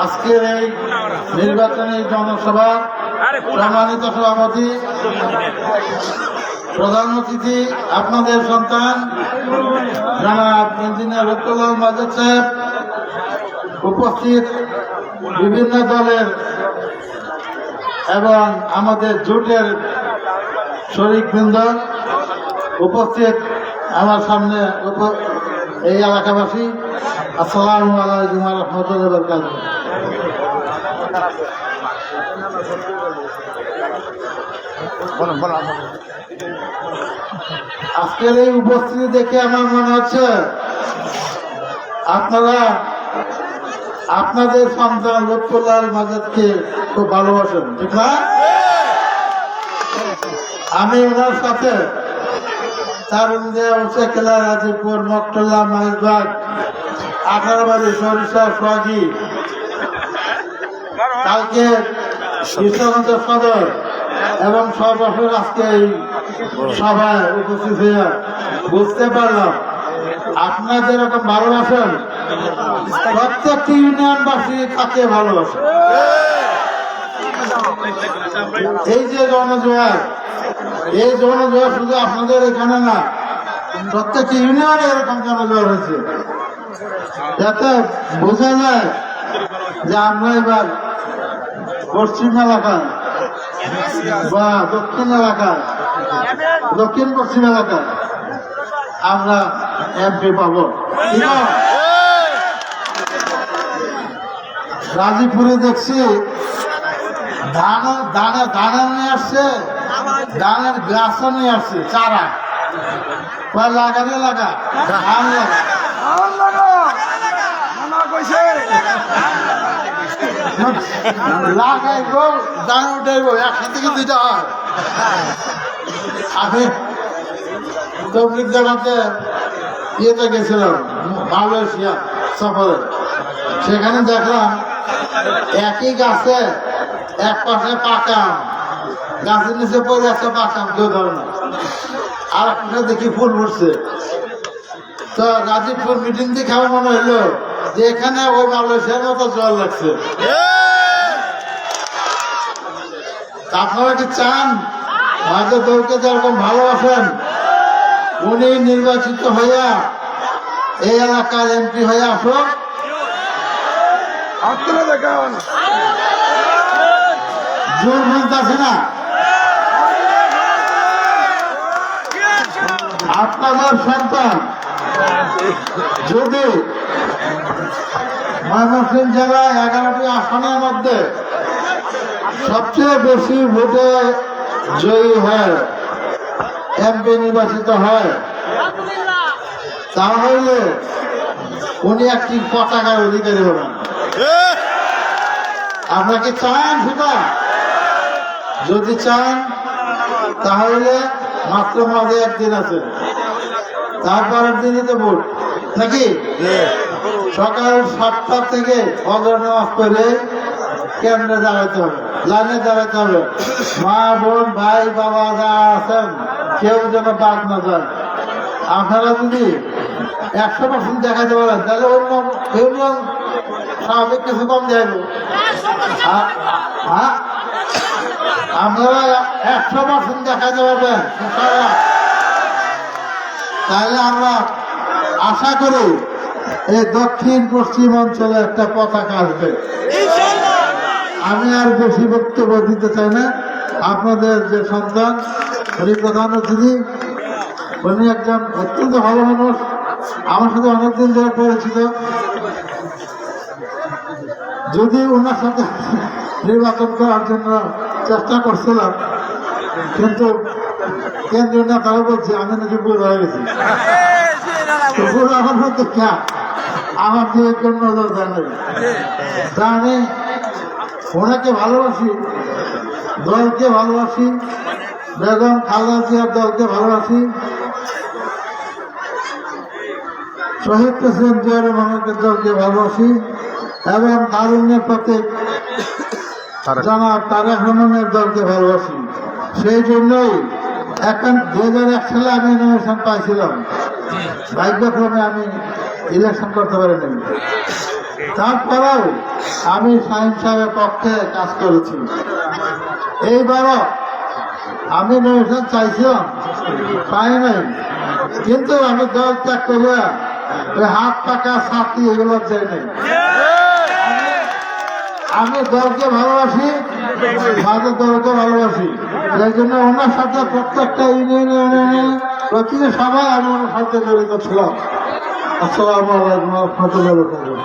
আজকের এই নির্বাচনী জনসভা সম্মানিত সভাপতি, প্রধান অতিথি, আপনাদের সন্তান জনাব ইঞ্জিনিয়ার লুৎফুল্লাহ মাজেদ সাহেব, উপস্থিত বিভিন্ন দলের এবং আমাদের জোটের শরিকবৃন্দ, উপস্থিত আমার সামনে এই এলাকাবাসী, আসসালামু আলাইকুম ওয়া রাহমাতুল্লাহি ওয়া বারাকাতুহু। আজকের এই উপস্থিতি দেখে আমার মনে হচ্ছে আপনারা আপনাদের সন্তান লুৎফুল্লাহ মাজেদকে খুব ভালোবাসেন, ঠিক না? আমি ওনার সাথে তারুণ্যে ওসেকেলা, রাজীবপুর, মকটল্লা, মহেশবাগ, 18 বাড়ি, সরিষা, সোয়াগি, কালকে কৃষ্ণগঞ্জ সদর এবং সর্বশেষ আজকে এই সভায় উপস্থিত হয়ে বুঝতে পারলাম আপনারা যেরকম ভালোবাসেন প্রত্যেকটি ইউনিয়নবাসী তাকে ভালোবাসেন। এই যে জনজোয়ার, এই জনজোয়ার শুধু আপনাদের এখানে না, প্রত্যেকটি ইউনিয়নে এরকম জনজোয়ার হয়েছে, যাতে বোঝা যায় যে আমরা এবার পশ্চিম এলাকায় বা দক্ষিণ এলাকায়, দক্ষিণ পশ্চিম এলাকায় আমরা এমপি পাবো। রাজীবপুরে দেখছি ধানের নিয়ে আসছে, ধানের গাছও নিয়ে আসছে, চারা লাগালে লাগা, ধান লাগাইব, ধান উঠাইব, একসাথে থেকে দুইটা হয়। আমি তবলিগ জামাতে ইয়েতে গেছিলাম মালয়েশিয়া সফরে, সেখানে দেখলাম একই গাছে এক পাশে পাকা আম, গাছের নিচে পড়ে আছে পাকা আম, কেউ ধরে না, আর একটা দেখি ফুল ফুটছে। তো রাজীবপুর মিটিং দেখে আমার মনে হইলো যে এখানে ওই মালয়েশিয়ার মতো জল লাগছে। আপনারা কি চান আমাদের দলকে যেরকম ভালোবাসেন উনি নির্বাচিত হইয়া এই এলাকার এমপি হয়ে আসুক? জোর বলতেছে না? আপনাদের সন্তান যদি ময়মনসিংহ জেলায় 11টি আসনের মধ্যে সবচেয়ে বেশি ভোটে জয়ী হয়, এমপি নির্বাচিত হয়, তাহলে উনি একটি পতাকার অধিকারী হবেন। আপনারা কি চান সেটা? যদি চান তাহলে মাত্র মাঝে একদিন আছে, তারপরের দিনই তো ভোট, নাকি? সকাল 7টা থেকে ফজর নামাজ পড়ে কেন্দ্রে দাঁড়াতে হবে, লাইনে দাঁড়াতে হবে। মা, বোন, ভাই, বাবা যা আছেন কেউ যেন বাদ না যায়। আপনারা যদি 100% দেখাতে পারেন তাহলে অন্য ইউনিয়ন স্বাভাবিক কিছু কম যাইব। আপনারা 100% দেখাতে পারবেন তাহলে আমরা আশা করি এই দক্ষিণ পশ্চিম অঞ্চলে একটা পতাকা আসবে। আমি আর বেশি বক্তব্য দিতে চাই না। আপনাদের যে সন্তান উনি প্রধান অতিথি, উনি একজন অত্যন্ত ভালো মানুষ, আমার সাথে অনেকদিন ধরে পরিচিত। যদি ওনার সাথে নির্বাচন করার জন্য চেষ্টা করছিলাম, কিন্তু কেন্দ্রীয় নেতারা বলছে আমি নাকি বুড়ো হয়ে গেছি। বুড়ো আমার মধ্যে খেয়া আমার দিয়ে কেউ নজর দেয় না। তা আমি ওনাকে ভালোবাসি, দলকে ভালোবাসি, বেগম খালেদা জিয়ার দলকে ভালোবাসি, শহীদ প্রেসিডেন্ট জিয়া রহমানের দলকে ভালোবাসি, এবং তারুণ্যের প্রতীক জনাব তারেক রহমানের দলকে ভালোবাসি। সেই জন্যই এখন 2001 সালে আমি নমিনেশন পাইছিলাম, ভাগ্যক্রমে আমি ইলেকশন করতে পারিনি। তারপরেও আমি শাহিন সাহেবের পক্ষে কাজ করেছি। এইবারও আমি নমিনেশন চাইছিলাম, পাই নাই, কিন্তু আমি দল ত্যাগ করে ওই হাত পাকা ছাতি এগুলো চাই নাই। আমি দলকে ভালোবাসি, সাথে দলকে ভালোবাসি, এই জন্য ওনার সাথে প্রত্যেকটা ইউনিয়নে প্রতিটি সভায় আমি ওনার সাথে জড়িত ছিলাম। আসসালামু আলাইকুম ওয়া রাহমাতুল্লাহি ওয়া বারাকাতুহু।